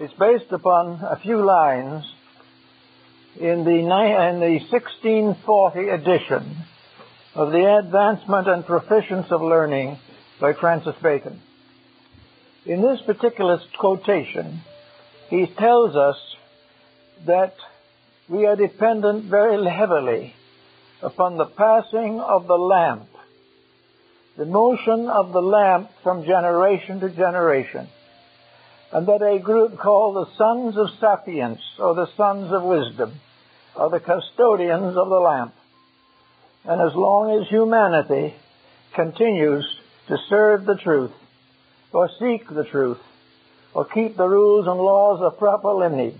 It's based upon a few lines in the 1640 edition of the Advancement and Proficience of Learning by Francis Bacon. In this particular quotation, he tells us that we are dependent very heavily upon the passing of the lamp, the motion of the lamp from generation to generation, and that a group called the Sons of Sapience, or the Sons of Wisdom, are the custodians of the lamp. And as long as humanity continues to serve the truth, or seek the truth, or keep the rules and laws of proper lineage,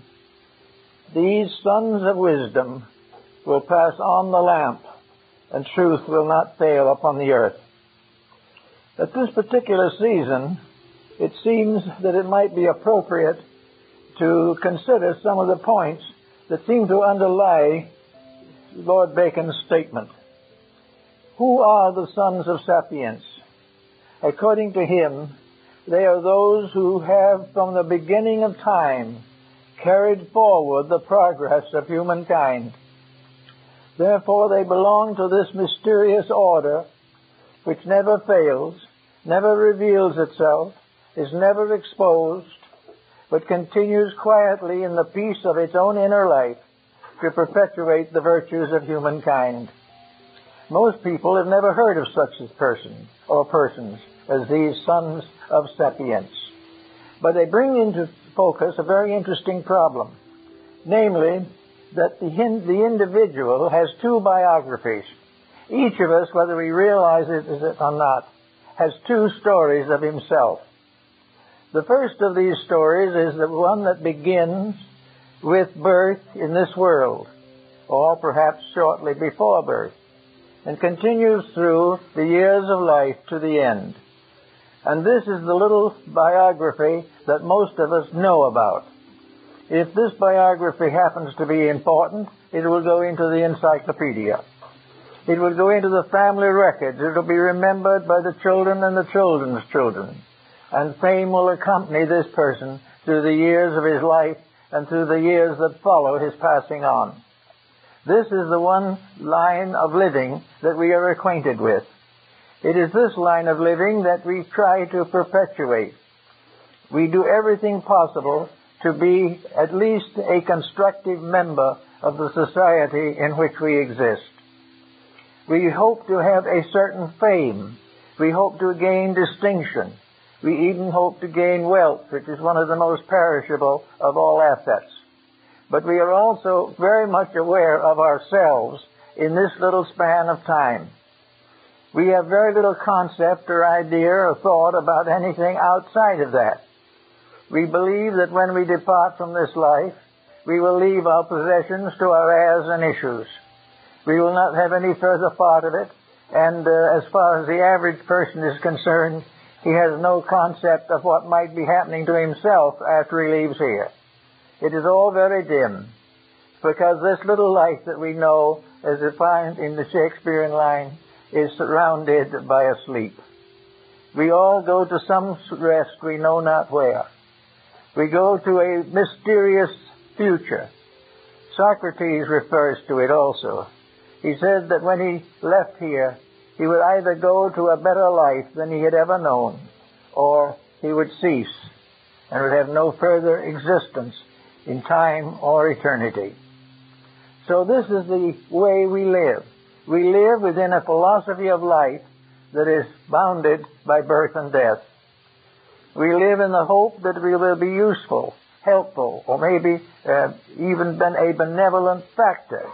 these Sons of Wisdom will pass on the lamp, and truth will not fail upon the earth. At this particular season, it seems that it might be appropriate to consider some of the points that seem to underlie Lord Bacon's statement. Who are the Sons of Sapience? According to him, they are those who have from the beginning of time carried forward the progress of humankind. Therefore, they belong to this mysterious order which never fails, never reveals itself, is never exposed, but continues quietly in the peace of its own inner life to perpetuate the virtues of humankind. Most people have never heard of such a person or persons as these Sons of Sapience. But they bring into focus a very interesting problem, namely that the individual has two biographies. Each of us, whether we realize it or not, has two stories of himself. The first of these stories is the one that begins with birth in this world, or perhaps shortly before birth, and continues through the years of life to the end. And this is the little biography that most of us know about. If this biography happens to be important, it will go into the encyclopedia. It will go into the family records. It will be remembered by the children and the children's children. And fame will accompany this person through the years of his life and through the years that follow his passing on. This is the one line of living that we are acquainted with. It is this line of living that we try to perpetuate. We do everything possible to be at least a constructive member of the society in which we exist. We hope to have a certain fame. We hope to gain distinction. We even hope to gain wealth, which is one of the most perishable of all assets. But we are also very much aware of ourselves in this little span of time. We have very little concept or idea or thought about anything outside of that. We believe that when we depart from this life, we will leave our possessions to our heirs and issues. We will not have any further part of it, and as far as the average person is concerned, he has no concept of what might be happening to himself after he leaves here. It is all very dim, because this little life that we know, as defined in the Shakespearean line, is surrounded by a sleep. We all go to some rest we know not where. We go to a mysterious future. Socrates refers to it also. He said that when he left here, he would either go to a better life than he had ever known, or he would cease and would have no further existence in time or eternity. So this is the way we live. We live within a philosophy of life that is bounded by birth and death. We live in the hope that we will be useful, helpful, or maybe even a benevolent factor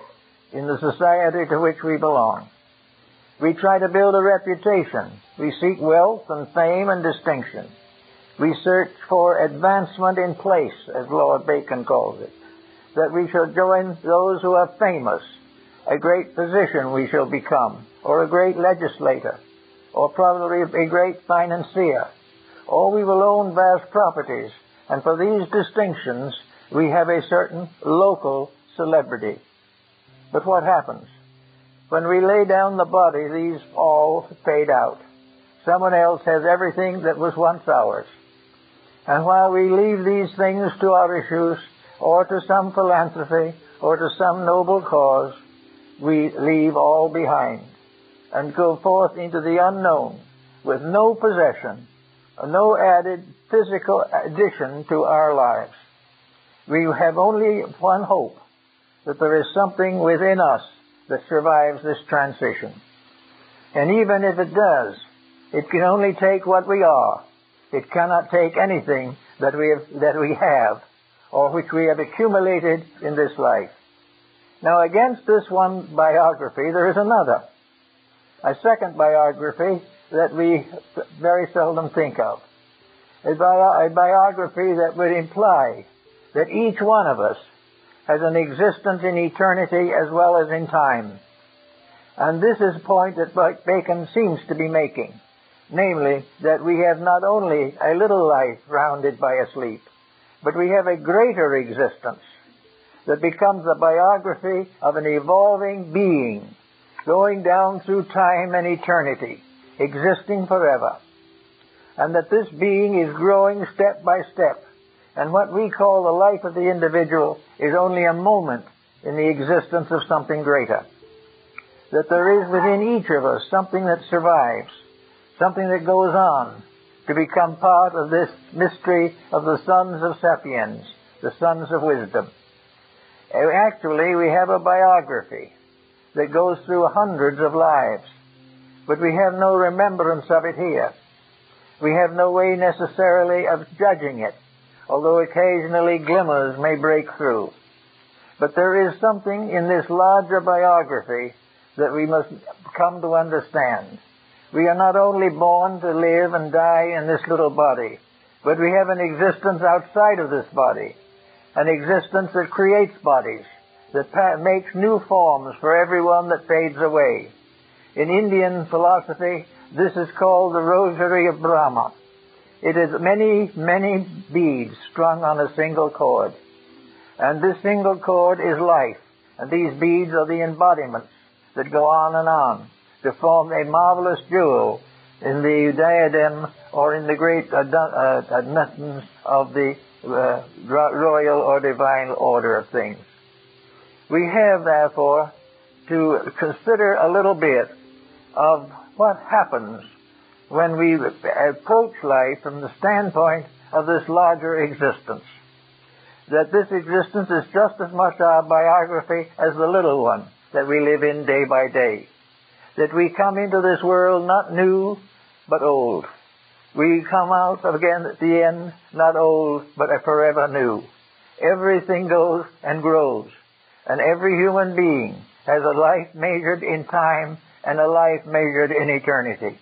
in the society to which we belong. We try to build a reputation. We seek wealth and fame and distinction. We search for advancement in place, as Lord Bacon calls it, that we shall join those who are famous. A great physician we shall become, or a great legislator, or probably a great financier, or we will own vast properties, and for these distinctions we have a certain local celebrity. But what happens? When we lay down the body, these all fade out. Someone else has everything that was once ours. And while we leave these things to our issues, or to some philanthropy, or to some noble cause, we leave all behind and go forth into the unknown with no possession, no added physical addition to our lives. We have only one hope, that there is something within us that survives this transition. And even if it does, it can only take what we are. It cannot take anything that we have, or which we have accumulated in this life. Now, against this one biography, there is another, a second biography that we very seldom think of. A biography that would imply that each one of us has an existence in eternity as well as in time. And this is a point that Bacon seems to be making, namely, that we have not only a little life rounded by a sleep, but we have a greater existence that becomes a biography of an evolving being, going down through time and eternity, existing forever. And that this being is growing step by step. And what we call the life of the individual is only a moment in the existence of something greater. That there is within each of us something that survives, something that goes on to become part of this mystery of the sons of sapiens, the sons of wisdom. Actually, we have a biography that goes through hundreds of lives, but we have no remembrance of it here. We have no way necessarily of judging it, although occasionally glimmers may break through. But there is something in this larger biography that we must come to understand. We are not only born to live and die in this little body, but we have an existence outside of this body, an existence that creates bodies, that makes new forms for everyone that fades away. In Indian philosophy, this is called the rosary of Brahma. It is many, many beads strung on a single cord. And this single cord is life. And these beads are the embodiments that go on to form a marvelous jewel in the diadem or in the great buttons of the royal or divine order of things. We have, therefore, to consider a little bit of what happens when we approach life from the standpoint of this larger existence. That this existence is just as much our biography as the little one that we live in day by day. That we come into this world not new, but old. We come out again at the end, not old, but forever new. Everything goes and grows. And every human being has a life measured in time and a life measured in eternity.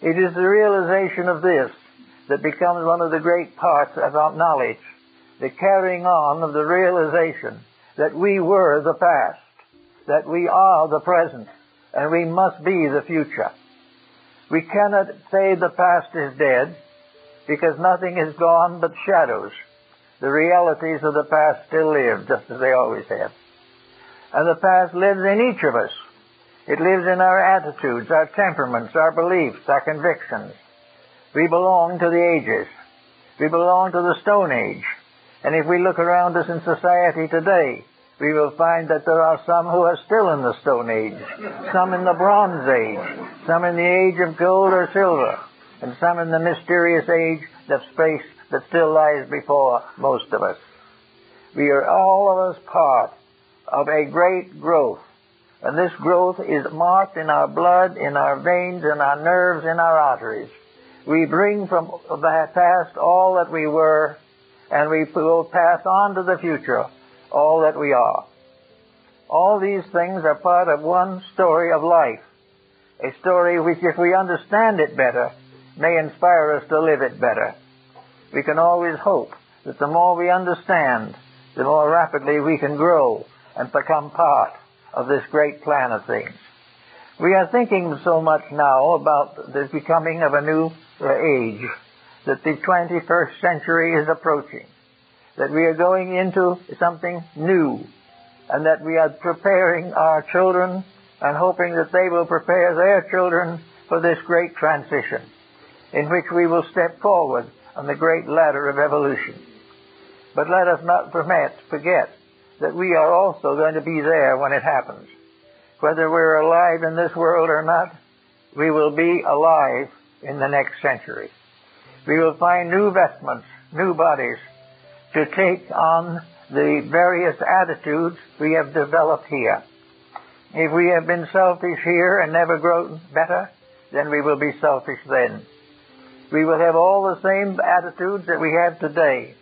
It is the realization of this that becomes one of the great parts of our knowledge, the carrying on of the realization that we were the past, that we are the present, and we must be the future. We cannot say the past is dead, because nothing is gone but shadows. The realities of the past still live, just as they always have. And the past lives in each of us. It lives in our attitudes, our temperaments, our beliefs, our convictions. We belong to the ages. We belong to the Stone Age. And if we look around us in society today, we will find that there are some who are still in the Stone Age, some in the Bronze Age, some in the age of gold or silver, and some in the mysterious age of space that still lies before most of us. We are all of us part of a great growth. And this growth is marked in our blood, in our veins, in our nerves, in our arteries. We bring from the past all that we were, and we will pass on to the future all that we are. All these things are part of one story of life, a story which, if we understand it better, may inspire us to live it better. We can always hope that the more we understand, the more rapidly we can grow and become part of this great plan of things. We are thinking so much now about the becoming of a new age, that the 21st century is approaching, that we are going into something new, and that we are preparing our children and hoping that they will prepare their children for this great transition, in which we will step forward on the great ladder of evolution. But let us not forget that we are also going to be there when it happens. Whether we're alive in this world or not, we will be alive in the next century. We will find new vestments, new bodies, to take on the various attitudes we have developed here. If we have been selfish here and never grown better, then we will be selfish then. We will have all the same attitudes that we have today.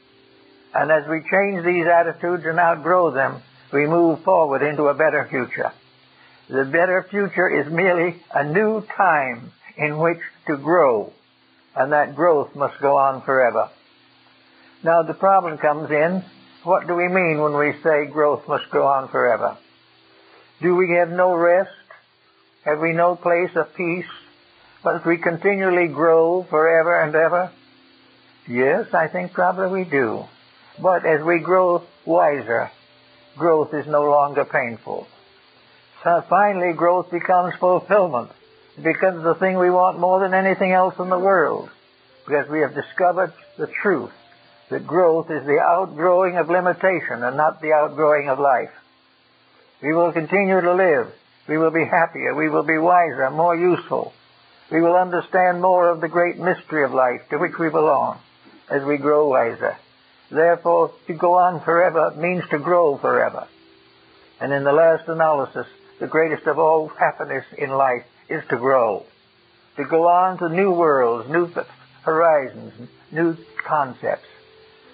And as we change these attitudes and outgrow them, we move forward into a better future. The better future is merely a new time in which to grow, and that growth must go on forever. Now the problem comes in, what do we mean when we say growth must go on forever? Do we have no rest? Have we no place of peace? But we continually grow forever and ever? Yes, I think probably we do. But as we grow wiser, growth is no longer painful. So finally, growth becomes fulfillment. It becomes the thing we want more than anything else in the world, because we have discovered the truth that growth is the outgrowing of limitation and not the outgrowing of life. We will continue to live. We will be happier. We will be wiser, more useful. We will understand more of the great mystery of life to which we belong as we grow wiser. Therefore, to go on forever means to grow forever. And in the last analysis, the greatest of all happiness in life is to grow. To go on to new worlds, new horizons, new concepts.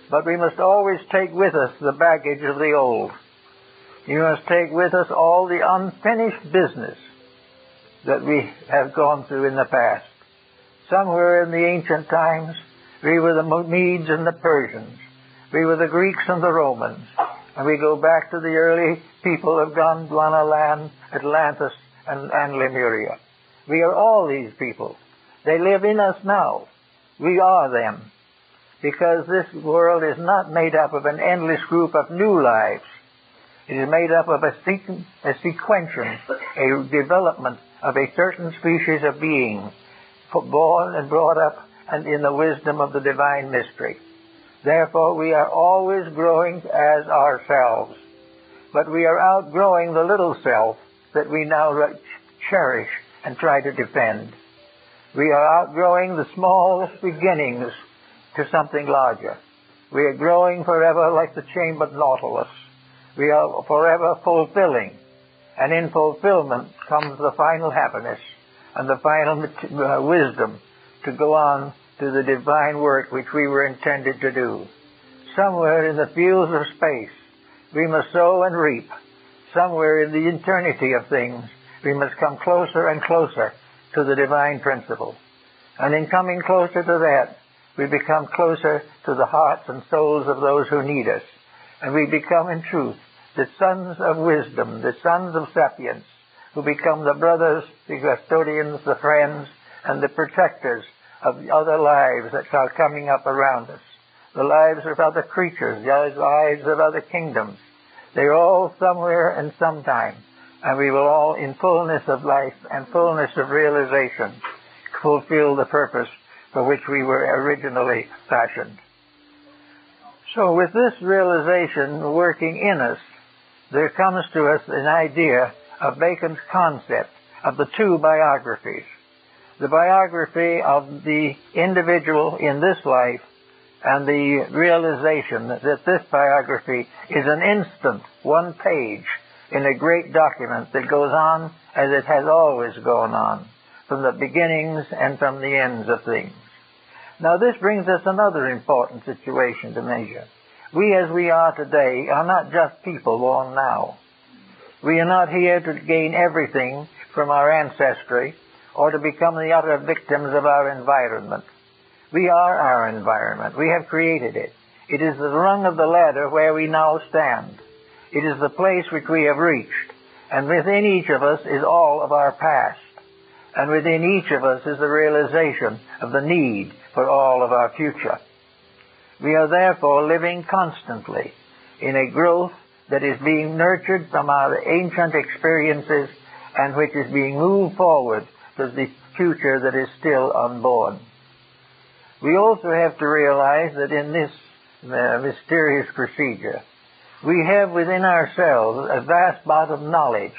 But we must always take with us the baggage of the old. We must take with us all the unfinished business that we have gone through in the past. Somewhere in the ancient times, we were the Medes and the Persians. We were the Greeks and the Romans. And we go back to the early people of Gondwana land, Atlantis, and Lemuria. We are all these people. They live in us now. We are them. Because this world is not made up of an endless group of new lives. It is made up of a sequential, a development of a certain species of being, born and brought up and in the wisdom of the divine mystery. Therefore, we are always growing as ourselves. But we are outgrowing the little self that we now cherish and try to defend. We are outgrowing the smallest beginnings to something larger. We are growing forever like the chambered nautilus. We are forever fulfilling. And in fulfillment comes the final happiness and the final wisdom to go on to the divine work which we were intended to do. Somewhere in the fields of space, we must sow and reap. Somewhere in the eternity of things, we must come closer and closer to the divine principle. And in coming closer to that, we become closer to the hearts and souls of those who need us. And we become, in truth, the sons of wisdom, the sons of sapience, who become the brothers, the custodians, the friends, and the protectors of the other lives that are coming up around us. The lives of other creatures, the lives of other kingdoms. They're all somewhere and sometime. And we will all, in fullness of life and fullness of realization, fulfill the purpose for which we were originally fashioned. So with this realization working in us, there comes to us an idea of Bacon's concept of the two biographies. The biography of the individual in this life and the realization that this biography is an instant, one page in a great document that goes on as it has always gone on, from the beginnings and from the ends of things. Now this brings us another important situation to measure. We as we are today are not just people born now. We are not here to gain everything from our ancestry or to become the utter victims of our environment. We are our environment. We have created it. It is the rung of the ladder where we now stand. It is the place which we have reached. And within each of us is all of our past. And within each of us is the realization of the need for all of our future. We are therefore living constantly in a growth that is being nurtured from our ancient experiences and which is being moved forward to the future that is still unborn. We also have to realize that in this mysterious procedure, we have within ourselves a vast body of knowledge,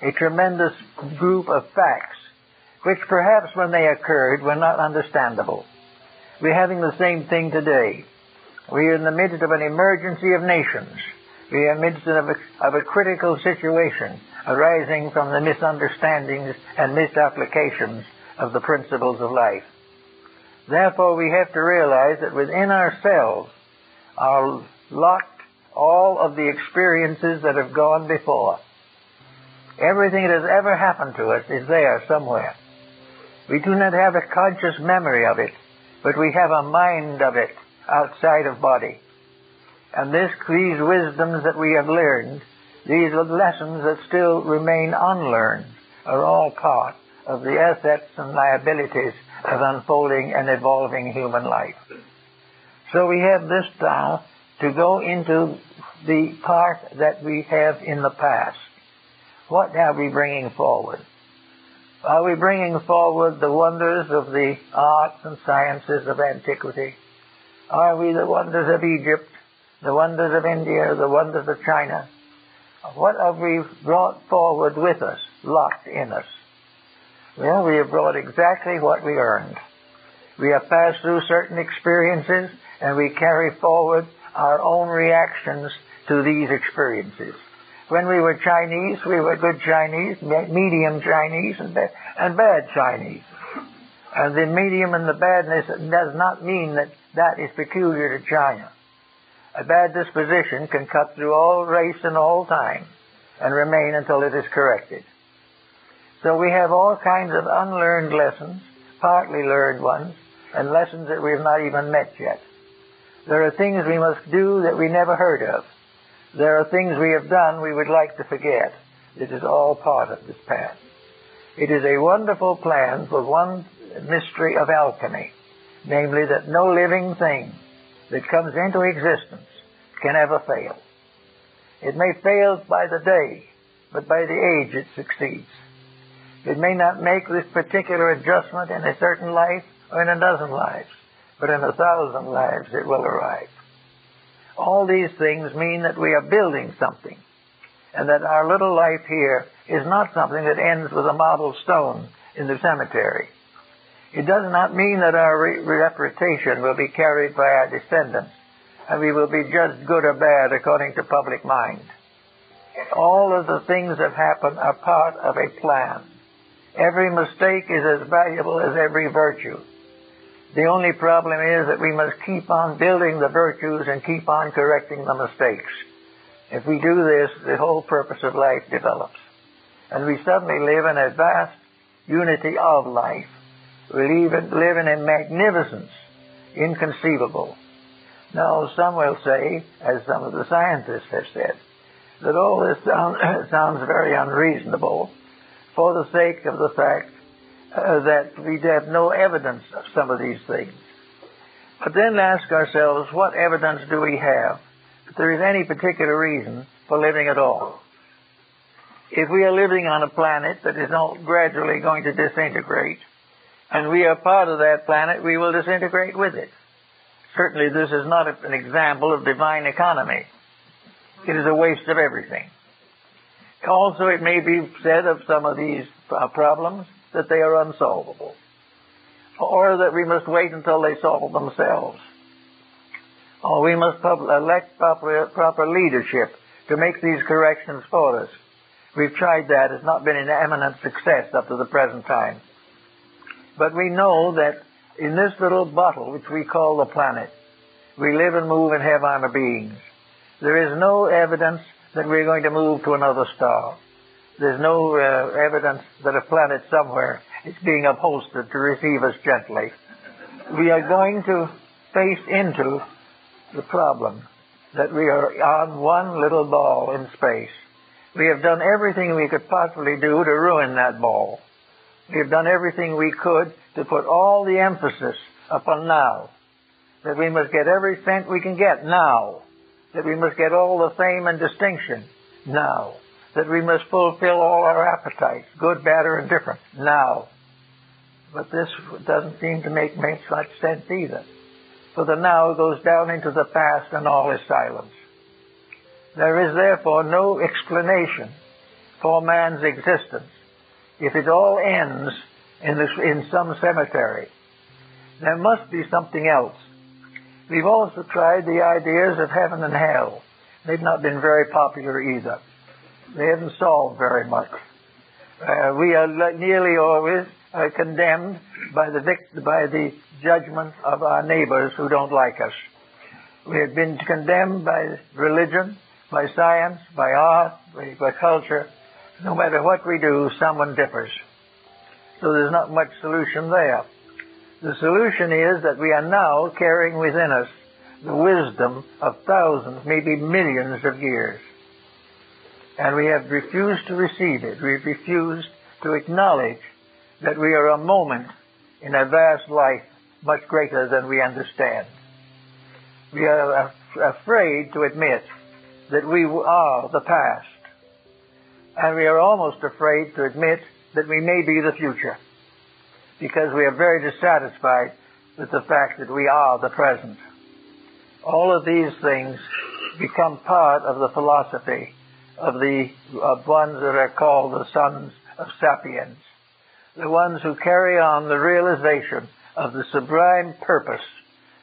a tremendous group of facts, which perhaps when they occurred were not understandable. We're having the same thing today. We are in the midst of an emergency of nations. We are in the midst of a critical situation arising from the misunderstandings and misapplications of the principles of life. Therefore, we have to realize that within ourselves are locked all of the experiences that have gone before. Everything that has ever happened to us is there somewhere. We do not have a conscious memory of it, but we have a mind of it outside of body. And these wisdoms that we have learned, these lessons that still remain unlearned, are all part of the assets and liabilities of unfolding and evolving human life. So we have this now to go into the part that we have in the past. What are we bringing forward? Are we bringing forward the wonders of the arts and sciences of antiquity? Are we the wonders of Egypt, the wonders of India, the wonders of China? What have we brought forward with us, locked in us? Well, we have brought exactly what we earned. We have passed through certain experiences, and we carry forward our own reactions to these experiences. When we were Chinese, we were good Chinese, medium Chinese, and bad Chinese. And the medium and the badness does not mean that that is peculiar to China. A bad disposition can cut through all race and all time and remain until it is corrected. So we have all kinds of unlearned lessons, partly learned ones, and lessons that we have not even met yet. There are things we must do that we never heard of. There are things we have done we would like to forget. It is all part of this path. It is a wonderful plan for one mystery of alchemy, namely that no living thing that comes into existence can ever fail. It may fail by the day, but by the age it succeeds. It may not make this particular adjustment in a certain life or in a dozen lives, but in 1,000 lives it will arrive. All these things mean that we are building something, and that our little life here is not something that ends with a model stone in the cemetery. It does not mean that our reputation will be carried by our descendants, and we will be judged good or bad according to public mind. All of the things that happen are part of a plan. Every mistake is as valuable as every virtue. The only problem is that we must keep on building the virtues and keep on correcting the mistakes. If we do this, the whole purpose of life develops. And we suddenly live in a vast unity of life. We live in a magnificence inconceivable. Now, some will say, as some of the scientists have said, that all this sounds very unreasonable for the sake of the fact that we have no evidence of some of these things. But then ask ourselves, what evidence do we have that there is any particular reason for living at all? If we are living on a planet that is gradually going to disintegrate, and we are part of that planet, we will disintegrate with it. Certainly this is not an example of divine economy. It is a waste of everything. Also, it may be said of some of these problems that they are unsolvable, or that we must wait until they solve themselves, or we must elect proper leadership to make these corrections for us. We've tried that. It's not been an eminent success up to the present time. But we know that in this little bottle, which we call the planet, we live and move and have our beings. There is no evidence that we're going to move to another star. There's no evidence that a planet somewhere is being upholstered to receive us gently. We are going to face into the problem that we are on one little ball in space. We have done everything we could possibly do to ruin that ball. We have done everything we could to put all the emphasis upon now. That we must get every cent we can get now. That we must get all the fame and distinction now. That we must fulfill all our appetites, good, bad, or indifferent, now. But this doesn't seem to make much sense either. For the now goes down into the past and all is silence. There is therefore no explanation for man's existence if it all ends in some cemetery. There must be something else. We've also tried the ideas of heaven and hell. They've not been very popular either. They haven't solved very much. We are nearly always condemned by the judgment of our neighbors who don't like us. We have been condemned by religion, by science, by art, by culture. No matter what we do, someone differs. So there's not much solution there. The solution is that we are now carrying within us the wisdom of thousands, maybe millions of years. And we have refused to receive it. We've refused to acknowledge that we are a moment in a vast life much greater than we understand. We are afraid to admit that we are the past. And we are almost afraid to admit that we may be the future, because we are very dissatisfied with the fact that we are the present. All of these things become part of the philosophy of ones that are called the sons of sapiens, the ones who carry on the realization of the sublime purpose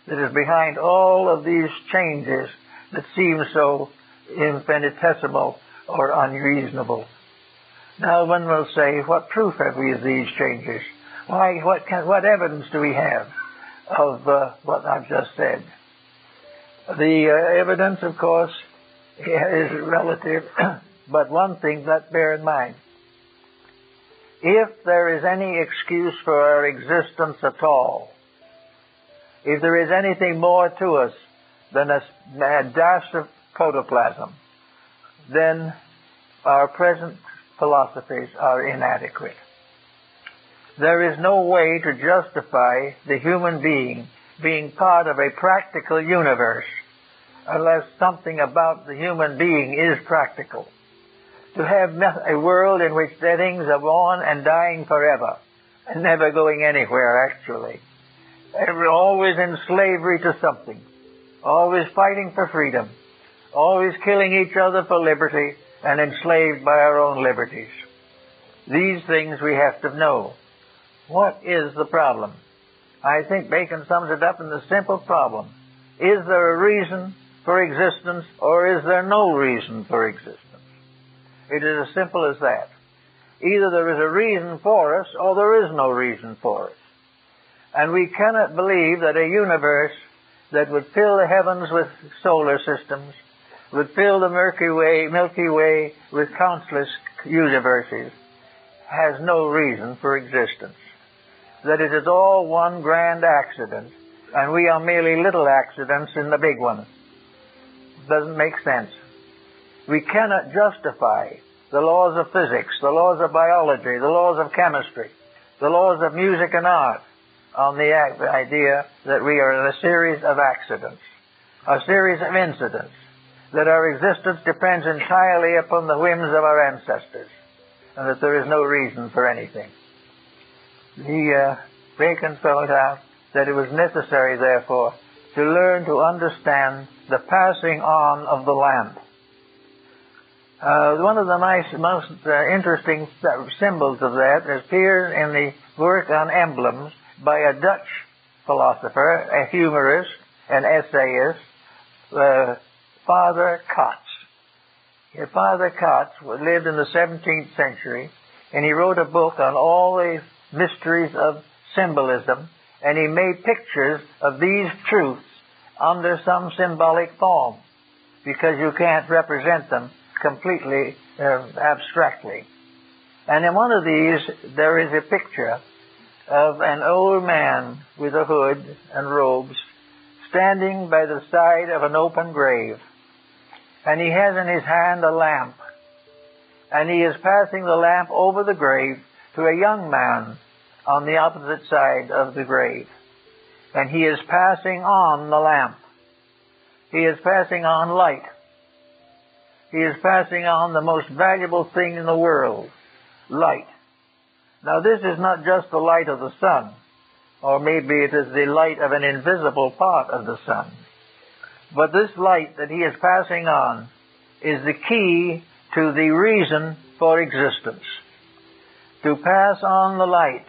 that is behind all of these changes that seem so infinitesimal or unreasonable. Now one will say, what proof have we of these changes? Why, what evidence do we have of what I've just said? The evidence, of course, is relative, but one thing that bear in mind. If there is any excuse for our existence at all, if there is anything more to us than a dash of protoplasm, then our present philosophies are inadequate. There is no way to justify the human being part of a practical universe unless something about the human being is practical. To have a world in which things are born and dying forever and never going anywhere, actually. We're always in slavery to something, always fighting for freedom, always killing each other for liberty and enslaved by our own liberties. These things we have to know. What is the problem? I think Bacon sums it up in the simple problem. Is there a reason for existence, or is there no reason for existence? It is as simple as that. Either there is a reason for us, or there is no reason for us. And we cannot believe that a universe that would fill the heavens with solar systems, would fill the Milky Way with countless universes, has no reason for existence. That it is all one grand accident, and we are merely little accidents in the big one. Doesn't make sense. We cannot justify the laws of physics, the laws of biology, the laws of chemistry, the laws of music and art on the idea that we are in a series of accidents, a series of incidents, that our existence depends entirely upon the whims of our ancestors, and that there is no reason for anything. Bacon felt out that it was necessary, therefore, to learn to understand the passing on of the lamp. One of the most interesting symbols of that appears in the work on emblems by a Dutch philosopher, a humorist, an essayist, Father Kats. Father Kats lived in the 17th century, and he wrote a book on all the mysteries of symbolism, and he made pictures of these truths under some symbolic form, because you can't represent them completely abstractly. And in one of these, there is a picture of an old man with a hood and robes standing by the side of an open grave. And he has in his hand a lamp. And he is passing the lamp over the grave to a young man on the opposite side of the grave. And he is passing on the lamp. He is passing on light. He is passing on the most valuable thing in the world, light. Now this is not just the light of the sun, or maybe it is the light of an invisible part of the sun. But this light that he is passing on is the key to the reason for existence. To pass on the light,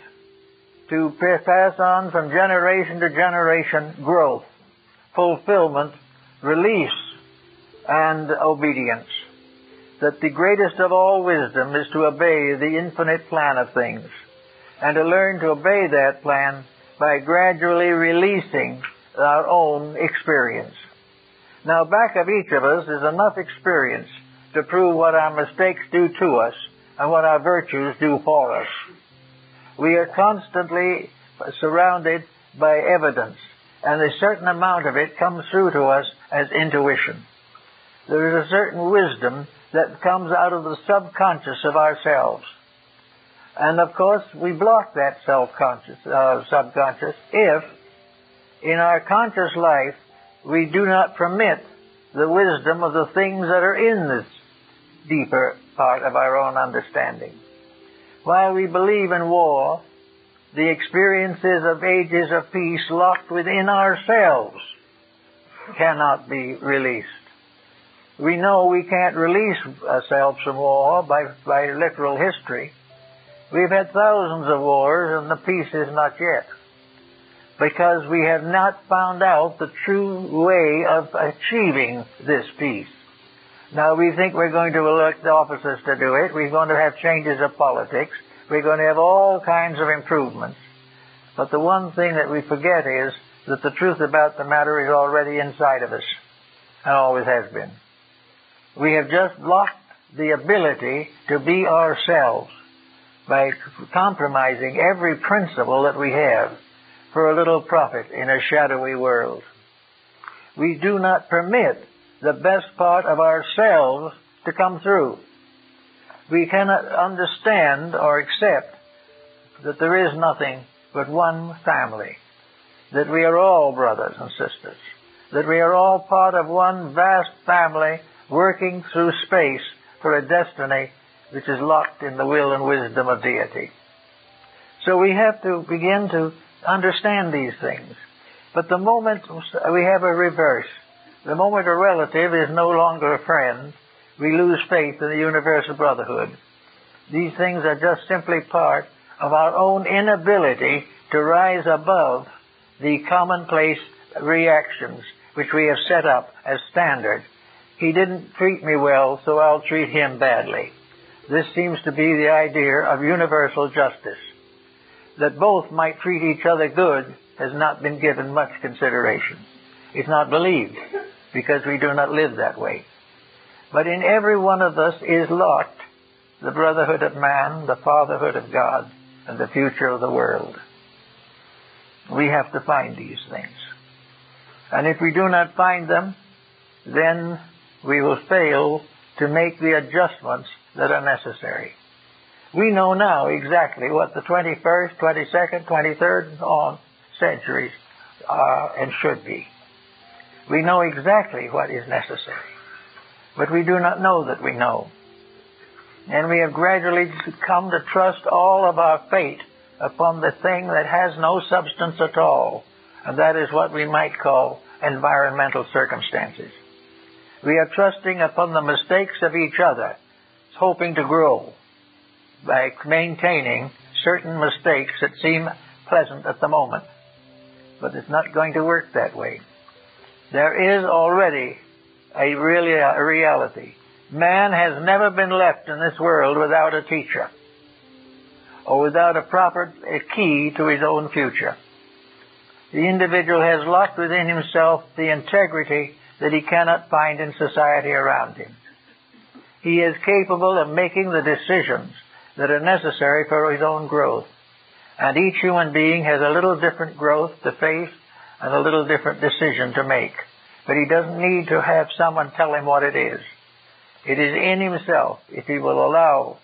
to pass on from generation to generation growth, fulfillment, release, and obedience. That the greatest of all wisdom is to obey the infinite plan of things, and to learn to obey that plan by gradually releasing our own experience. Now, back of each of us is enough experience to prove what our mistakes do to us and what our virtues do for us. We are constantly surrounded by evidence, and a certain amount of it comes through to us as intuition. There is a certain wisdom that comes out of the subconscious of ourselves. And of course, we block that subconscious if, in our conscious life, we do not permit the wisdom of the things that are in this deeper part of our own understanding. While we believe in war, the experiences of ages of peace locked within ourselves cannot be released. We know we can't release ourselves from war by literal history. We've had thousands of wars and the peace is not yet, because we have not found out the true way of achieving this peace. Now, we think we're going to elect officers to do it. We're going to have changes of politics. We're going to have all kinds of improvements. But the one thing that we forget is that the truth about the matter is already inside of us, and always has been. We have just blocked the ability to be ourselves by compromising every principle that we have for a little profit in a shadowy world. We do not permit the best part of ourselves to come through. We cannot understand or accept that there is nothing but one family, that we are all brothers and sisters, that we are all part of one vast family working through space for a destiny which is locked in the will and wisdom of deity. So we have to begin to understand these things. But the moment we have a reverse, the moment a relative is no longer a friend, we lose faith in the universal brotherhood. These things are just simply part of our own inability to rise above the commonplace reactions which we have set up as standard. He didn't treat me well, so I'll treat him badly. This seems to be the idea of universal justice. That both might treat each other good has not been given much consideration. It's not believed, because we do not live that way. But in every one of us is locked the brotherhood of man, the fatherhood of God, and the future of the world. We have to find these things. And if we do not find them, then we will fail to make the adjustments that are necessary. We know now exactly what the 21st, 22nd, 23rd, and on centuries are and should be. We know exactly what is necessary. But we do not know that we know. And we have gradually come to trust all of our fate upon the thing that has no substance at all, and that is what we might call environmental circumstances. We are trusting upon the mistakes of each other, hoping to grow by maintaining certain mistakes that seem pleasant at the moment. But it's not going to work that way. There is already a reality. Man has never been left in this world without a teacher, or without a proper key to his own future. The individual has locked within himself the integrity that he cannot find in society around him. He is capable of making the decisions that are necessary for his own growth. And each human being has a little different growth to face and a little different decision to make. But he doesn't need to have someone tell him what it is. It is in himself, if he will allow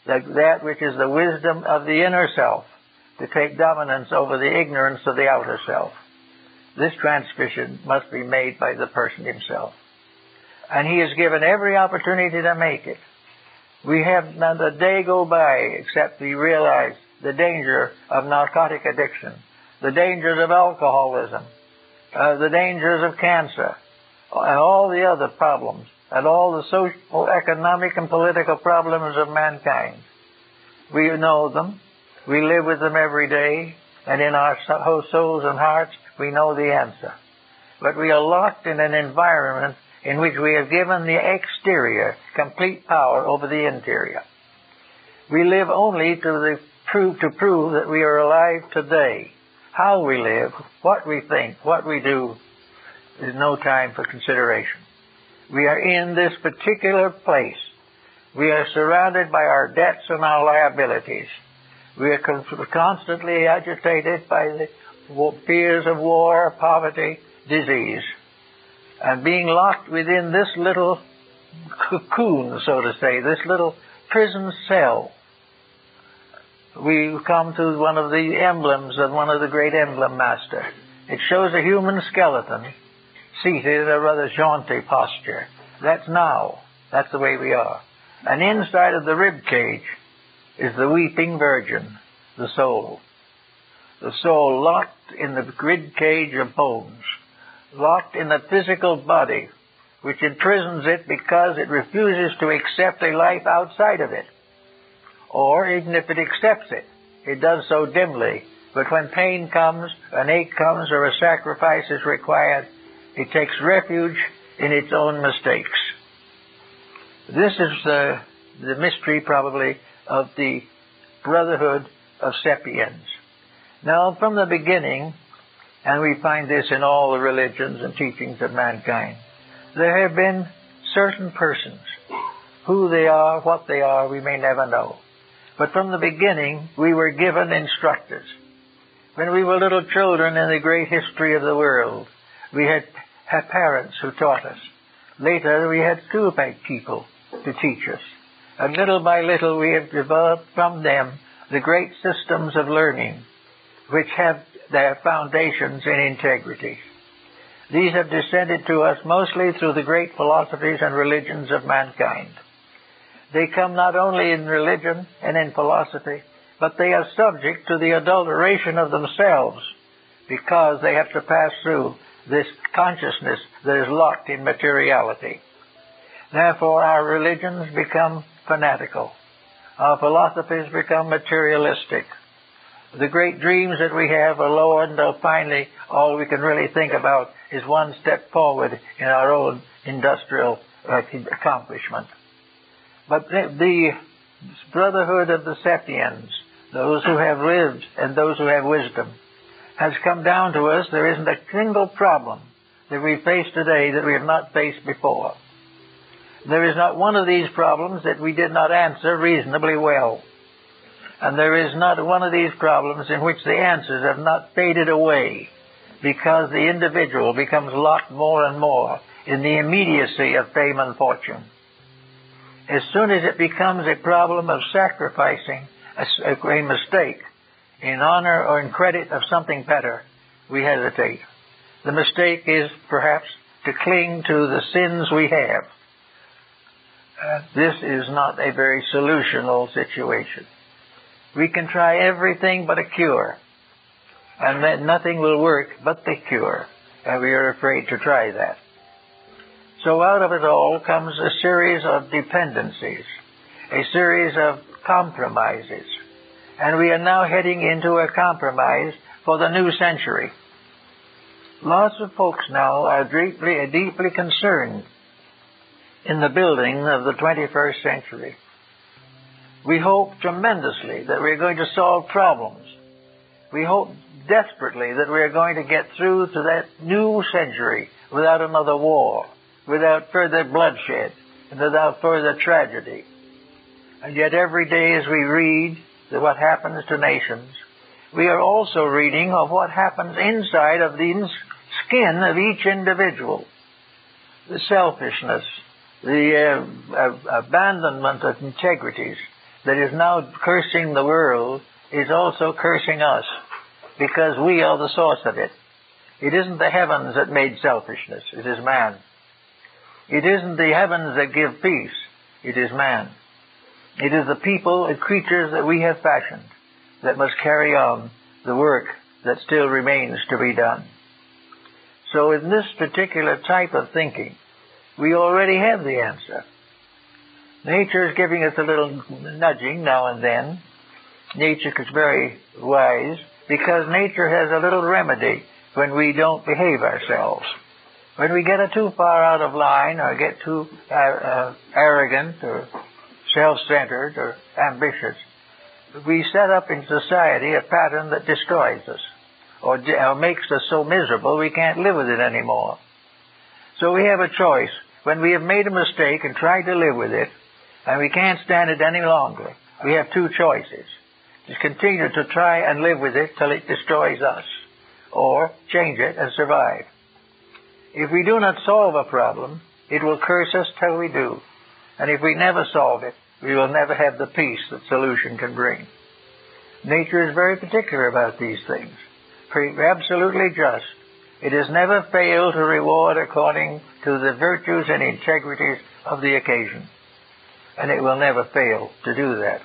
that which is the wisdom of the inner self to take dominance over the ignorance of the outer self. This transmission must be made by the person himself. And he is given every opportunity to make it. We have not a day go by except we realize the danger of narcotic addiction, the dangers of alcoholism, the dangers of cancer, and all the other problems, and all the social, economic, and political problems of mankind. We know them. We live with them every day, and in our souls and hearts, we know the answer. But we are locked in an environment in which we have given the exterior complete power over the interior. We live only to prove that we are alive today. How we live, what we think, what we do, is no time for consideration. We are in this particular place. We are surrounded by our debts and our liabilities. We are constantly agitated by the fears of war, poverty, disease. And being locked within this little cocoon, so to say, this little prison cell, we come to one of the emblems of one of the great emblem master. It shows a human skeleton seated in a rather jaunty posture. That's now. That's the way we are. And inside of the rib cage is the weeping virgin, the soul. The soul locked in the rib cage of bones, locked in the physical body, which imprisons it because it refuses to accept a life outside of it. Or even if it accepts it, it does so dimly. But when pain comes, an ache comes, or a sacrifice is required, it takes refuge in its own mistakes. This is the mystery, probably, of the brotherhood of sapiens. Now, from the beginning, and we find this in all the religions and teachings of mankind, there have been certain persons. Who they are, what they are, we may never know. But from the beginning, we were given instructors. When we were little children in the great history of the world, we had parents who taught us. Later, we had school people to teach us. And little by little, we have developed from them the great systems of learning, which have their foundations in integrity. These have descended to us mostly through the great philosophies and religions of mankind. They come not only in religion and in philosophy, but they are subject to the adulteration of themselves because they have to pass through this consciousness that is locked in materiality. Therefore, our religions become fanatical. Our philosophies become materialistic. The great dreams that we have are low until finally all we can really think about is one step forward in our own industrial accomplishment. But the brotherhood of the sapiens, those who have lived and those who have wisdom, has come down to us. There isn't a single problem that we face today that we have not faced before. There is not one of these problems that we did not answer reasonably well. And there is not one of these problems in which the answers have not faded away because the individual becomes locked more and more in the immediacy of fame and fortune. As soon as it becomes a problem of sacrificing a mistake in honor or in credit of something better, we hesitate. The mistake is perhaps to cling to the sins we have. This is not a very solutional situation. We can try everything but a cure, and then nothing will work but the cure, and we are afraid to try that. So out of it all comes a series of dependencies, a series of compromises, and we are now heading into a compromise for the new century. Lots of folks now are deeply concerned in the building of the 21st century. We hope tremendously that we're going to solve problems. We hope desperately that we're going to get through to that new century without another war, without further bloodshed, and without further tragedy. And yet every day as we read what happens to nations, we are also reading of what happens inside of the skin of each individual. The selfishness, the abandonment of integrities that is now cursing the world is also cursing us because we are the source of it. It isn't the heavens that made selfishness. It is man. It isn't the heavens that give peace. It is man. It is the people and creatures that we have fashioned that must carry on the work that still remains to be done. So in this particular type of thinking, we already have the answer. Nature is giving us a little nudging now and then. Nature is very wise because nature has a little remedy when we don't behave ourselves. When we get too far out of line or get too arrogant or self-centered or ambitious, we set up in society a pattern that destroys us or makes us so miserable we can't live with it anymore. So we have a choice. When we have made a mistake and tried to live with it, and we can't stand it any longer, we have two choices. To continue to try and live with it till it destroys us, or change it and survive. If we do not solve a problem, it will curse us till we do. And if we never solve it, we will never have the peace that solution can bring. Nature is very particular about these things. Absolutely just. It has never failed to reward according to the virtues and integrities of the occasion. And it will never fail to do that.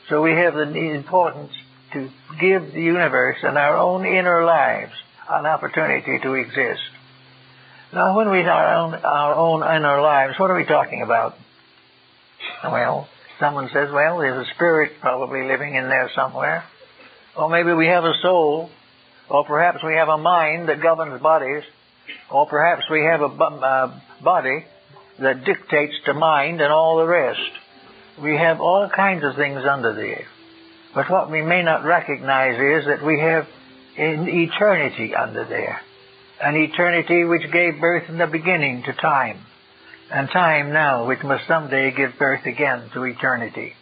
So we have the importance to give the universe and our own inner lives an opportunity to exist. Now, when we are our own inner lives, what are we talking about? Well, someone says, well, there's a spirit probably living in there somewhere. Or maybe we have a soul. Or perhaps we have a mind that governs bodies. Or perhaps we have a body that dictates to mind and all the rest. We have all kinds of things under there. But what we may not recognize is that we have an eternity under there. An eternity which gave birth in the beginning to time. And time now which must someday give birth again to eternity.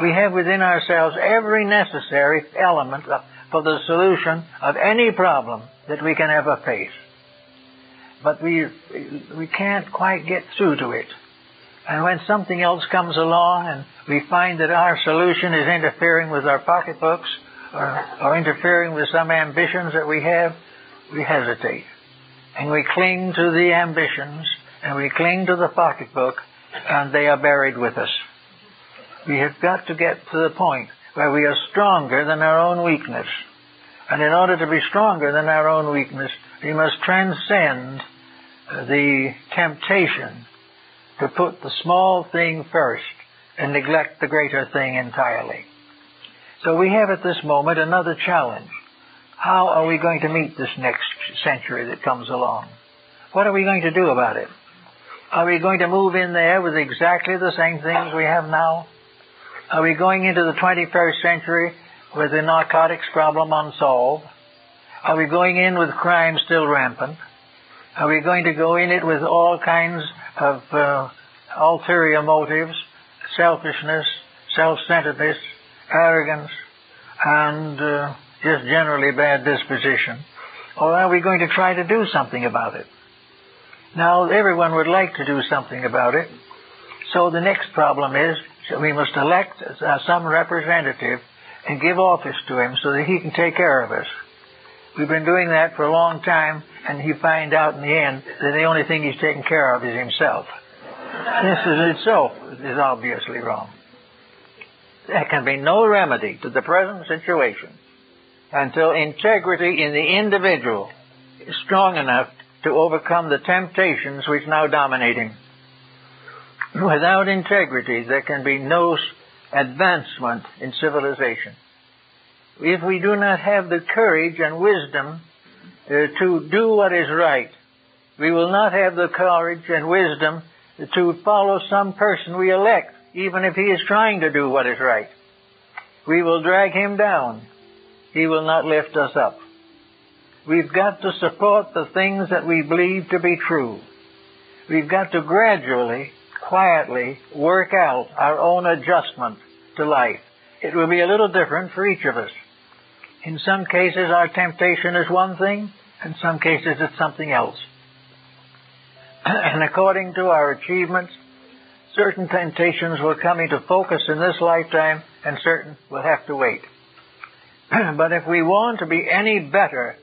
We have within ourselves every necessary element for the solution of any problem that we can ever face. But we can't quite get through to it. And when something else comes along and we find that our solution is interfering with our pocketbooks or interfering with some ambitions that we have, we hesitate. And we cling to the ambitions and we cling to the pocketbook, and they are buried with us. We have got to get to the point where we are stronger than our own weakness. And in order to be stronger than our own weakness, we must transcend the temptation to put the small thing first and neglect the greater thing entirely. So we have at this moment another challenge. How are we going to meet this next century that comes along? What are we going to do about it? Are we going to move in there with exactly the same things we have now? Are we going into the 21st century with the narcotics problem unsolved? Are we going in with crime still rampant? Are we going to go in it with all kinds of ulterior motives, selfishness, self-centeredness, arrogance, and just generally bad disposition? Or are we going to try to do something about it? Now, everyone would like to do something about it. So the next problem is that we must elect some representative and give office to him so that he can take care of us. We've been doing that for a long time, and you find out in the end that the only thing he's taking care of is himself. This in itself is obviously wrong. There can be no remedy to the present situation until integrity in the individual is strong enough to overcome the temptations which now dominate him. Without integrity, there can be no advancement in civilization. If we do not have the courage and wisdom to do what is right, we will not have the courage and wisdom to follow some person we elect, even if he is trying to do what is right. We will drag him down. He will not lift us up. We've got to support the things that we believe to be true. We've got to gradually, quietly work out our own adjustment to life. It will be a little different for each of us. In some cases, our temptation is one thing. In some cases, it's something else. And according to our achievements, certain temptations will come into focus in this lifetime, and certain will have to wait. But if we want to be any better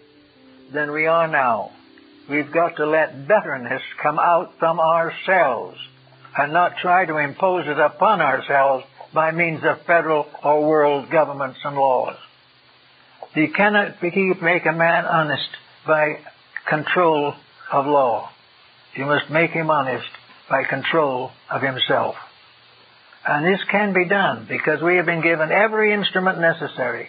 than we are now, we've got to let betterness come out from ourselves and not try to impose it upon ourselves by means of federal or world governments and laws. You cannot make a man honest by control of law. You must make him honest by control of himself. And this can be done because we have been given every instrument necessary.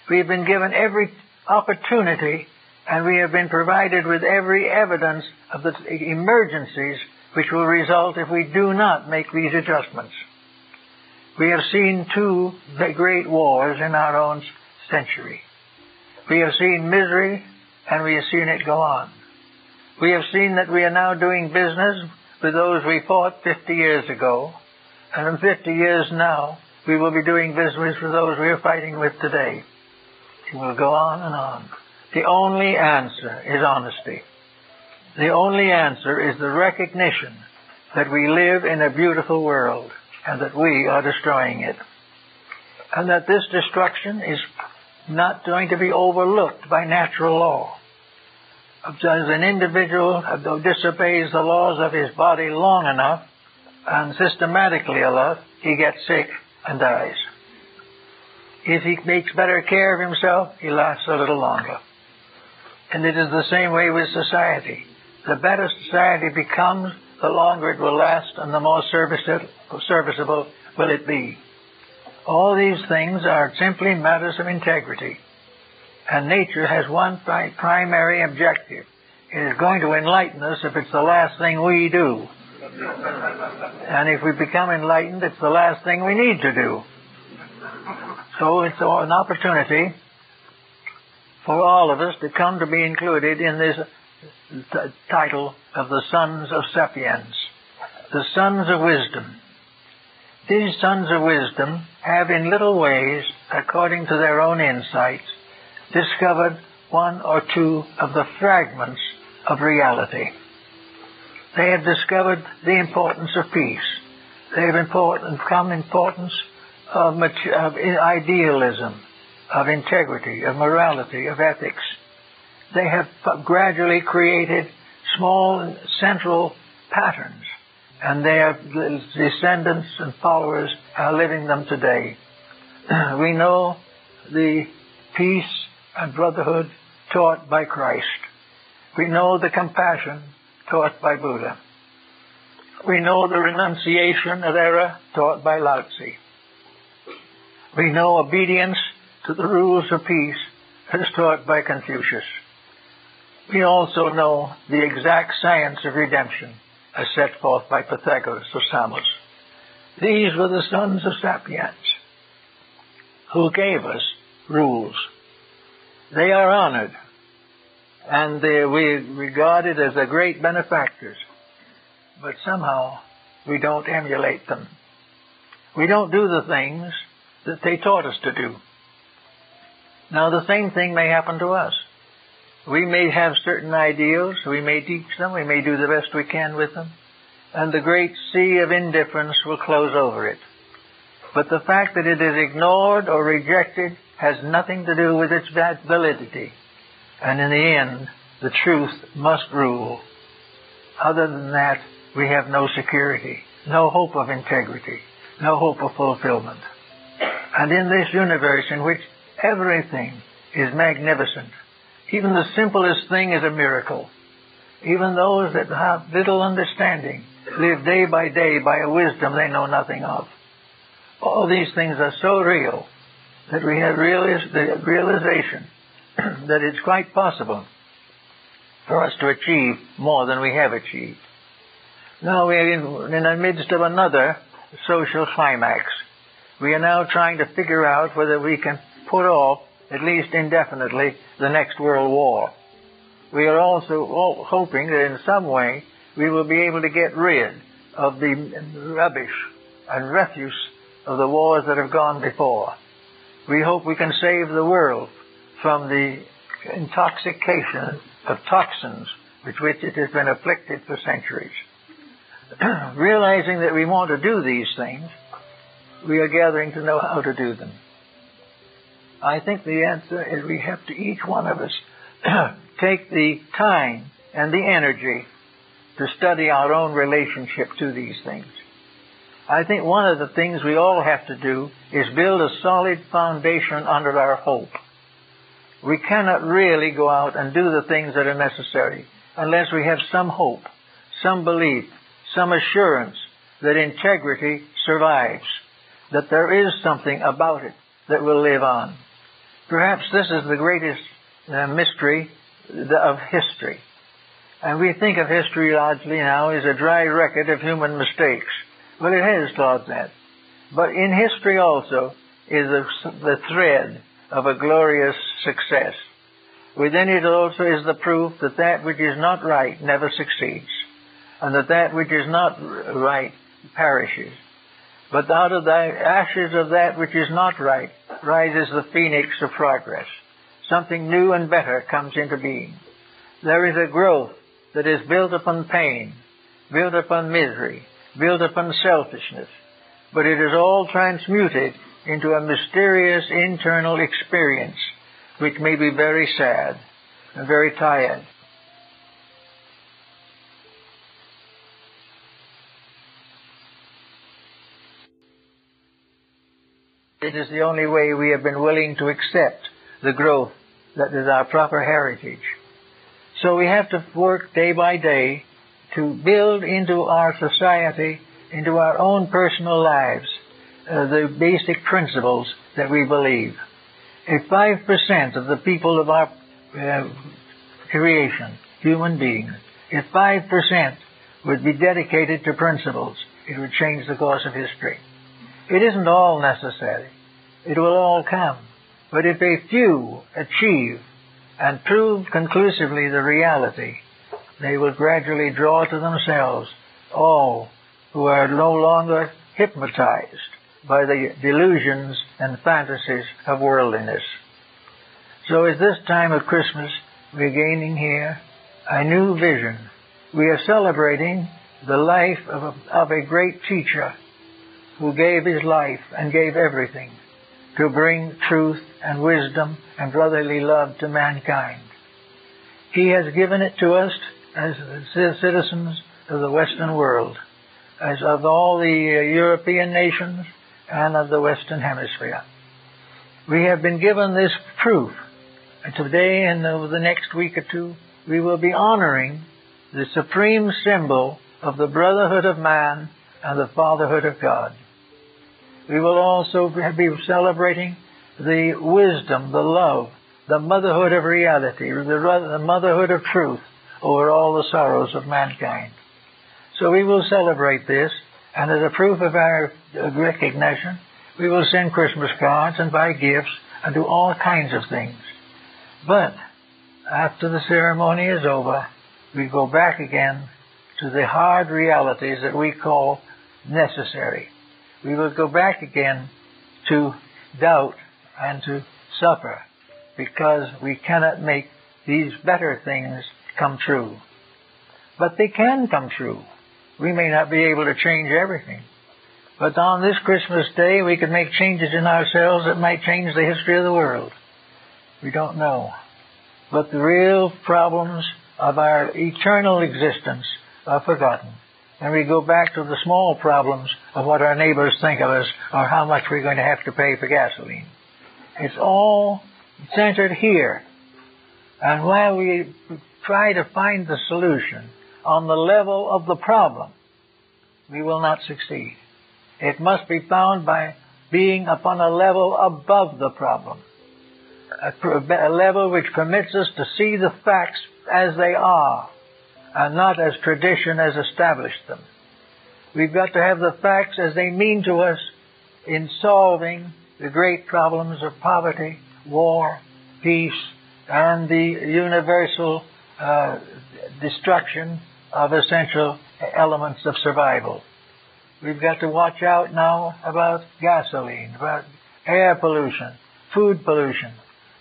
We have been given every opportunity, and we have been provided with every evidence of the emergencies which will result if we do not make these adjustments. We have seen two great wars in our own century. We have seen misery, and we have seen it go on. We have seen that we are now doing business with those we fought 50 years ago, and in 50 years now, we will be doing business with those we are fighting with today. It will go on and on. The only answer is honesty. The only answer is the recognition that we live in a beautiful world and that we are destroying it. And that this destruction is not going to be overlooked by natural law. As an individual disobeys the laws of his body long enough and systematically enough, he gets sick and dies. If he takes better care of himself, he lasts a little longer. And it is the same way with society. The better society becomes, the longer it will last and the more serviceable will it be. All these things are simply matters of integrity. And nature has one primary objective. It is going to enlighten us if it's the last thing we do. And if we become enlightened, it's the last thing we need to do. So it's an opportunity for all of us to come to be included in this title of the Sons of Sapiens, the Sons of Wisdom. These Sons of Wisdom have in little ways, according to their own insights, discovered one or two of the fragments of reality. They have discovered the importance of peace. They have importance of idealism, of integrity, of morality, of ethics. They have gradually created small central patterns, and their descendants and followers are living them today. We know the peace and brotherhood taught by Christ. We know the compassion taught by Buddha. We know the renunciation of error taught by Lao Tzu. We know obedience to the rules of peace as taught by Confucius. We also know the exact science of redemption as set forth by Pythagoras of Samos. These were the Sons of Sapiens who gave us rules. They are honored, and we regarded as the great benefactors, but somehow we don't emulate them. We don't do the things that they taught us to do. Now the same thing may happen to us. We may have certain ideals, we may teach them, we may do the best we can with them, and the great sea of indifference will close over it. But the fact that it is ignored or rejected has nothing to do with its validity. And in the end, the truth must rule. Other than that, we have no security, no hope of integrity, no hope of fulfillment. And in this universe in which everything is magnificent, even the simplest thing is a miracle. Even those that have little understanding live day by day by a wisdom they know nothing of. All these things are so real that we have the realization that it's quite possible for us to achieve more than we have achieved. Now we are in the midst of another social climax. We are now trying to figure out whether we can put off, at least indefinitely, the next world war. We are also hoping that in some way we will be able to get rid of the rubbish and refuse of the wars that have gone before. We hope we can save the world from the intoxication of toxins with which it has been afflicted for centuries. Realizing that we want to do these things, we are gathering to know how to do them. I think the answer is we have to, each one of us, take the time and the energy to study our own relationship to these things. I think one of the things we all have to do is build a solid foundation under our hope. We cannot really go out and do the things that are necessary unless we have some hope, some belief, some assurance that integrity survives, that there is something about it that will live on. Perhaps this is the greatest mystery of history. And we think of history largely now as a dry record of human mistakes. Well, it has taught that. But in history also is the thread of a glorious success. Within it also is the proof that that which is not right never succeeds, and that which is not right perishes. But out of the ashes of that which is not right rises the phoenix of progress. Something new and better comes into being. There is a growth that is built upon pain, built upon misery, built upon selfishness, but it is all transmuted into a mysterious internal experience which may be very sad and very tired. It is the only way we have been willing to accept the growth that is our proper heritage. So we have to work day by day to build into our society, into our own personal lives, the basic principles that we believe. If 5% of the people of our creation, human beings, if 5% would be dedicated to principles, it would change the course of history. It isn't all necessary. It will all come. But if a few achieve and prove conclusively the reality, they will gradually draw to themselves all who are no longer hypnotized by the delusions and fantasies of worldliness. So at this time of Christmas, we're gaining here a new vision. We are celebrating the life of a great teacher who gave his life and gave everything to bring truth and wisdom and brotherly love to mankind. He has given it to us as citizens of the Western world, as of all the European nations and of the Western Hemisphere. We have been given this proof, and today and over the next week or two, we will be honoring the supreme symbol of the brotherhood of man and the fatherhood of God. We will also be celebrating the wisdom, the love, the motherhood of reality, the motherhood of truth over all the sorrows of mankind. So we will celebrate this, and as a proof of our recognition, we will send Christmas cards and buy gifts and do all kinds of things. But after the ceremony is over, we go back again to the hard realities that we call necessary. We will go back again to doubt and to suffer because we cannot make these better things come true. But they can come true. We may not be able to change everything. But on this Christmas Day, we can make changes in ourselves that might change the history of the world. We don't know. But the real problems of our eternal existence are forgotten. And we go back to the small problems of what our neighbors think of us or how much we're going to have to pay for gasoline. It's all centered here. And while we try to find the solution on the level of the problem, we will not succeed. It must be found by being upon a level above the problem, a level which permits us to see the facts as they are, and not as tradition has established them. We've got to have the facts as they mean to us in solving the great problems of poverty, war, peace, and the universal destruction of essential elements of survival. We've got to watch out now about gasoline, about air pollution, food pollution.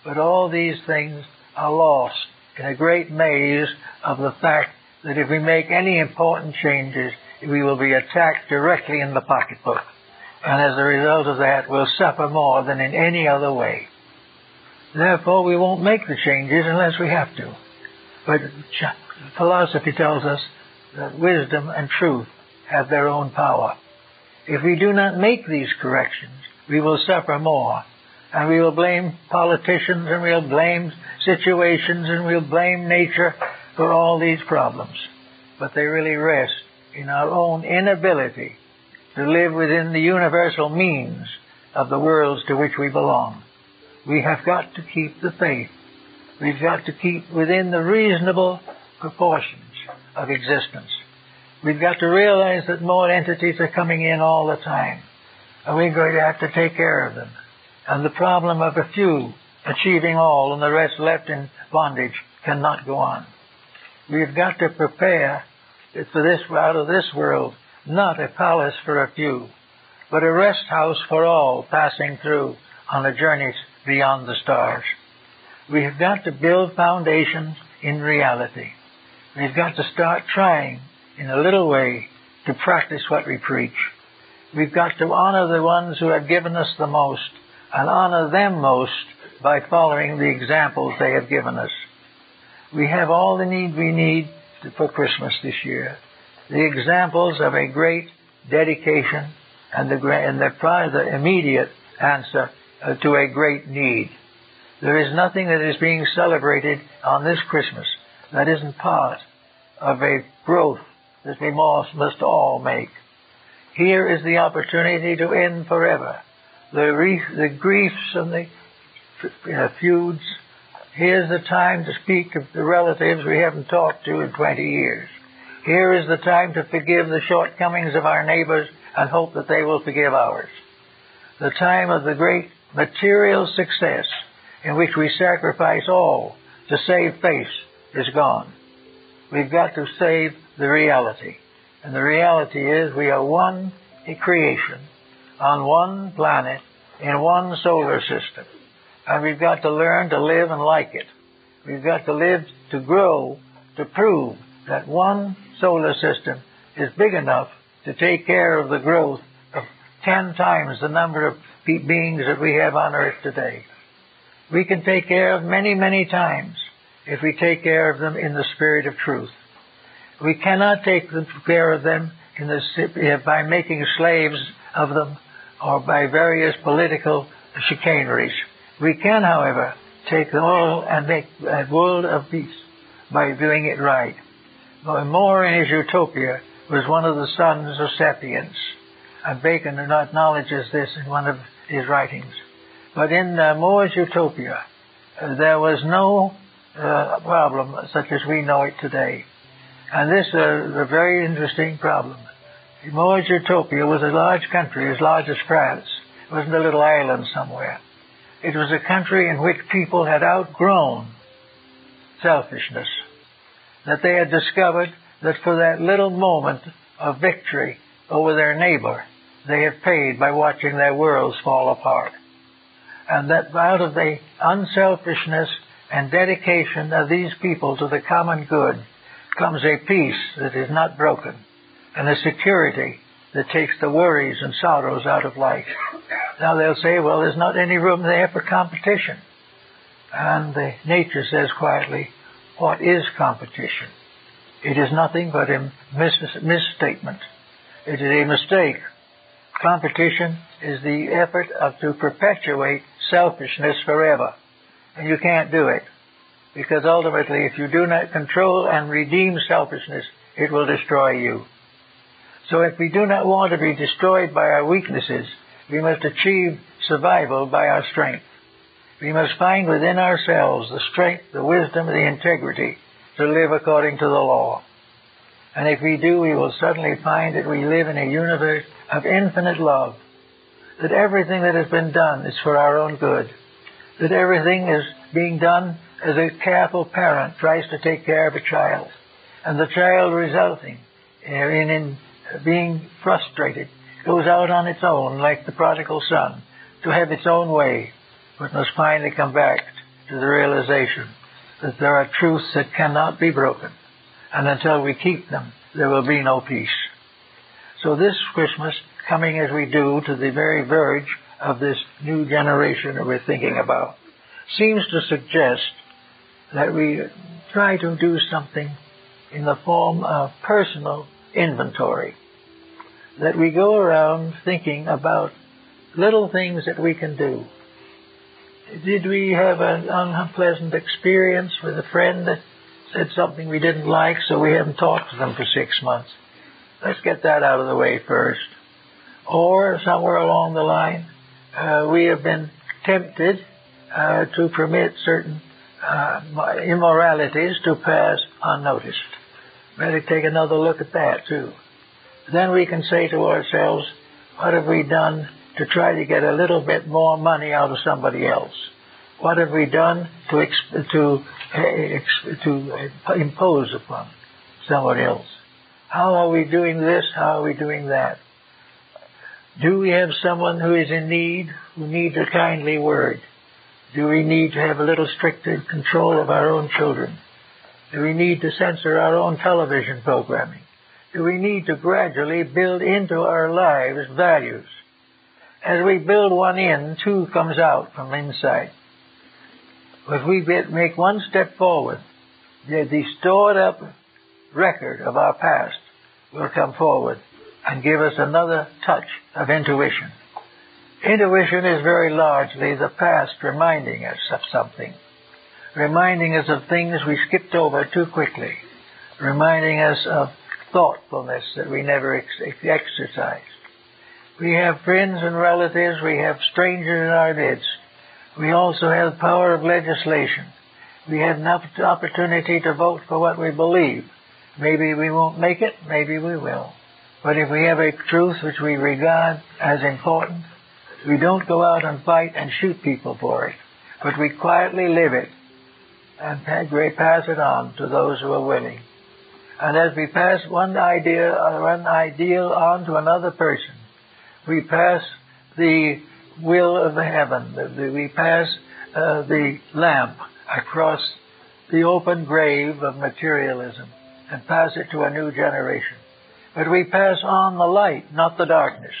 But all these things are lost in a great maze of the fact that if we make any important changes, we will be attacked directly in the pocketbook. And as a result of that, we'll suffer more than in any other way. Therefore, we won't make the changes unless we have to. But philosophy tells us that wisdom and truth have their own power. If we do not make these corrections, we will suffer more. And we will blame politicians, and we'll blame situations, and we'll blame nature for all these problems. But they really rest in our own inability to live within the universal means of the worlds to which we belong. We have got to keep the faith. We've got to keep within the reasonable proportions of existence. We've got to realize that more entities are coming in all the time, and we're going to have to take care of them. And the problem of a few achieving all and the rest left in bondage cannot go on. We've got to prepare for this, out of this world, not a palace for a few, but a rest house for all passing through on a journey beyond the stars. We have got to build foundations in reality. We've got to start trying in a little way to practice what we preach. We've got to honor the ones who have given us the most and honor them most by following the examples they have given us. We have all the need we need for Christmas this year. The examples of a great dedication and the immediate answer to a great need. There is nothing that is being celebrated on this Christmas that isn't part of a growth that we must all make. Here is the opportunity to end forever the griefs and the feuds. Here's the time to speak of the relatives we haven't talked to in 20 years. Here is the time to forgive the shortcomings of our neighbors and hope that they will forgive ours. The time of the great material success in which we sacrifice all to save face is gone. We've got to save the reality. And the reality is we are one creation on one planet in one solar system. And we've got to learn to live and like it. We've got to live to grow, to prove that one solar system is big enough to take care of the growth of 10 times the number of beings that we have on Earth today. We can take care of many, many times if we take care of them in the spirit of truth. We cannot take care of them by making slaves of them or by various political chicaneries. We can, however, take them all and make a world of peace by doing it right. More in his Utopia was one of the sons of Sapiens, and Bacon acknowledges this in one of his writings. But in More's Utopia, there was no problem such as we know it today. And this is a very interesting problem. More's Utopia was a large country, as large as France. It wasn't a little island somewhere. It was a country in which people had outgrown selfishness, that they had discovered that for that little moment of victory over their neighbor, they had paid by watching their worlds fall apart. And that out of the unselfishness and dedication of these people to the common good comes a peace that is not broken, and a security that takes the worries and sorrows out of life. Now they'll say, well, there's not any room there for competition. And nature says quietly, what is competition? It is nothing but a misstatement. It is a mistake. Competition is the effort to perpetuate selfishness forever. And you can't do it. Because ultimately, if you do not control and redeem selfishness, it will destroy you. So if we do not want to be destroyed by our weaknesses, we must achieve survival by our strength. We must find within ourselves the strength, the wisdom, the integrity to live according to the law. And if we do, we will suddenly find that we live in a universe of infinite love, that everything that has been done is for our own good, that everything is being done as a careful parent tries to take care of a child, and the child resulting in being frustrated goes out on its own like the prodigal son to have its own way, but must finally come back to the realization that there are truths that cannot be broken, and until we keep them, there will be no peace. So this Christmas, coming as we do to the very verge of this new generation that we're thinking about, seems to suggest that we try to do something in the form of personal inventory. that we go around thinking about little things that we can do. Did we have an unpleasant experience with a friend that said something we didn't like, so we haven't talked to them for 6 months? Let's get that out of the way first. Or somewhere along the line, we have been tempted to permit certain immoralities to pass unnoticed. Better take another look at that too. Then we can say to ourselves, what have we done to try to get a little bit more money out of somebody else? What have we done to impose upon somebody else? How are we doing this? How are we doing that? Do we have someone who is in need, who needs a kindly word? Do we need to have a little stricter control of our own children? Do we need to censor our own television programming? Do we need to gradually build into our lives values? As we build one in, two comes out from inside. If we make one step forward, the stored up record of our past will come forward and give us another touch of intuition. Intuition is very largely the past reminding us of something, reminding us of things we skipped over too quickly, reminding us of thoughtfulness that we never exercised. We have friends and relatives, we have strangers in our midst. We also have the power of legislation. We have an opportunity to vote for what we believe. Maybe we won't make it, maybe we will. But if we have a truth which we regard as important, we don't go out and fight and shoot people for it, but we quietly live it and pass it on to those who are willing. And as we pass one idea or one ideal on to another person, we pass the will of the heaven. We pass the lamp across the open grave of materialism and pass it to a new generation. But we pass on the light, not the darkness.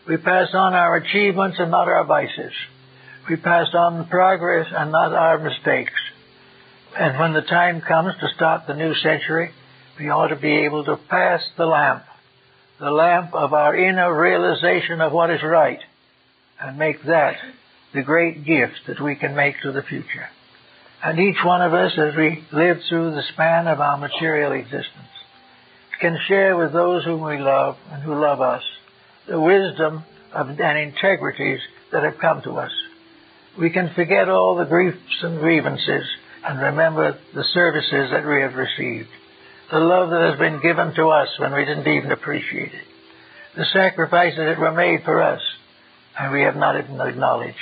We pass on our achievements and not our vices. We pass on progress and not our mistakes. And when the time comes to start the new century, we ought to be able to pass the lamp of our inner realization of what is right, and make that the great gift that we can make to the future. And each one of us, as we live through the span of our material existence, can share with those whom we love and who love us the wisdom and integrities that have come to us. We can forget all the griefs and grievances and remember the services that we have received, the love that has been given to us when we didn't even appreciate it, the sacrifices that were made for us and we have not even acknowledged.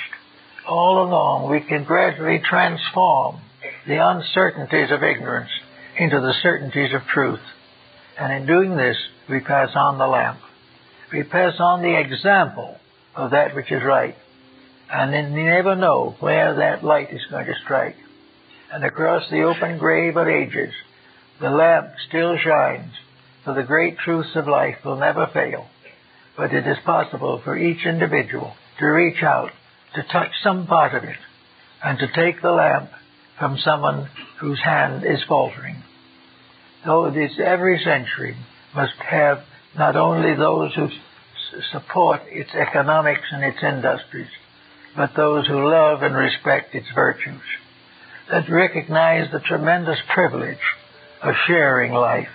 All along, we can gradually transform the uncertainties of ignorance into the certainties of truth. And in doing this, we pass on the lamp. We pass on the example of that which is right. And then you never know where that light is going to strike. And across the open grave of ages, the lamp still shines, for the great truths of life will never fail. But it is possible for each individual to reach out, to touch some part of it, and to take the lamp from someone whose hand is faltering. So every century must have not only those who support its economics and its industries, but those who love and respect its virtues, that recognize the tremendous privilege of sharing life,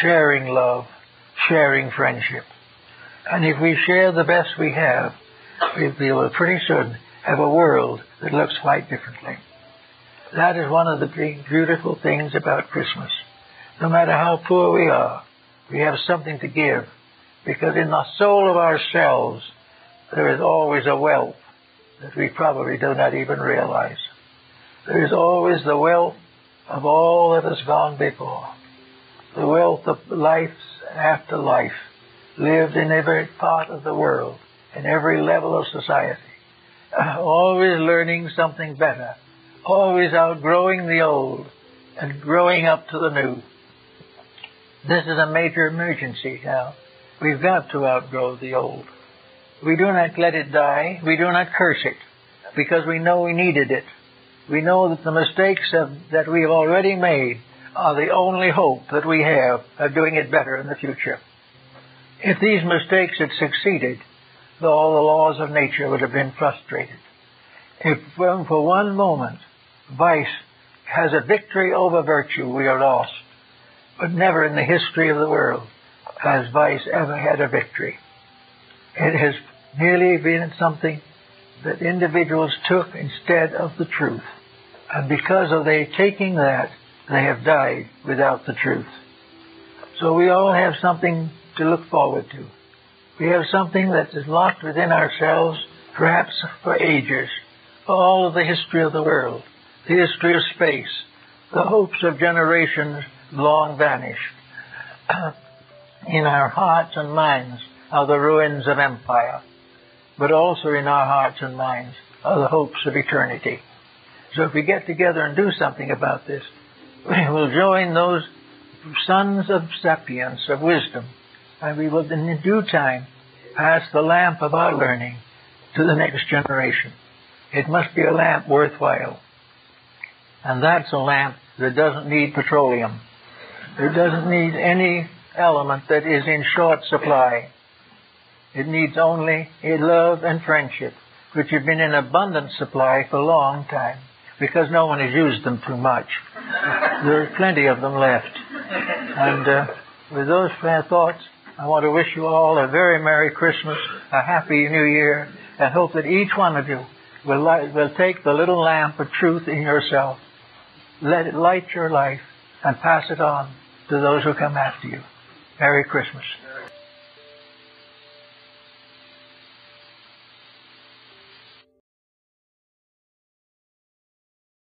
sharing love, sharing friendship. And if we share the best we have, we will pretty soon have a world that looks quite differently. That is one of the big, beautiful things about Christmas. No matter how poor we are, we have something to give, because in the soul of ourselves, there is always a wealth that we probably do not even realize. There is always the wealth of all that has gone before, the wealth of life after life, lived in every part of the world, in every level of society, always learning something better, always outgrowing the old and growing up to the new. This is a major emergency now. We've got to outgrow the old. We do not let it die. We do not curse it, because we know we needed it. We know that the mistakes that we have already made are the only hope that we have of doing it better in the future. If these mistakes had succeeded, all the laws of nature would have been frustrated. If for one moment vice has a victory over virtue, we are lost. But never in the history of the world has vice ever had a victory. It has merely been something that individuals took instead of the truth. And because of their taking that, they have died without the truth. So we all have something to look forward to. We have something that is locked within ourselves, perhaps for ages, for all of the history of the world, the history of space, the hopes of generations long vanished. In our hearts and minds are the ruins of empire, but also in our hearts and minds are the hopes of eternity. So if we get together and do something about this, we will join those sons of sapience, of wisdom, and we will in due time pass the lamp of our learning to the next generation. It must be a lamp worthwhile. And that's a lamp that doesn't need petroleum. It doesn't need any element that is in short supply. It needs only love and friendship, which have been in abundant supply for a long time, because no one has used them too much. There are plenty of them left. And with those fair thoughts, I want to wish you all a very Merry Christmas, a Happy New Year, and hope that each one of you will take the little lamp of truth in yourself, let it light your life, and pass it on to those who come after you. Merry Christmas.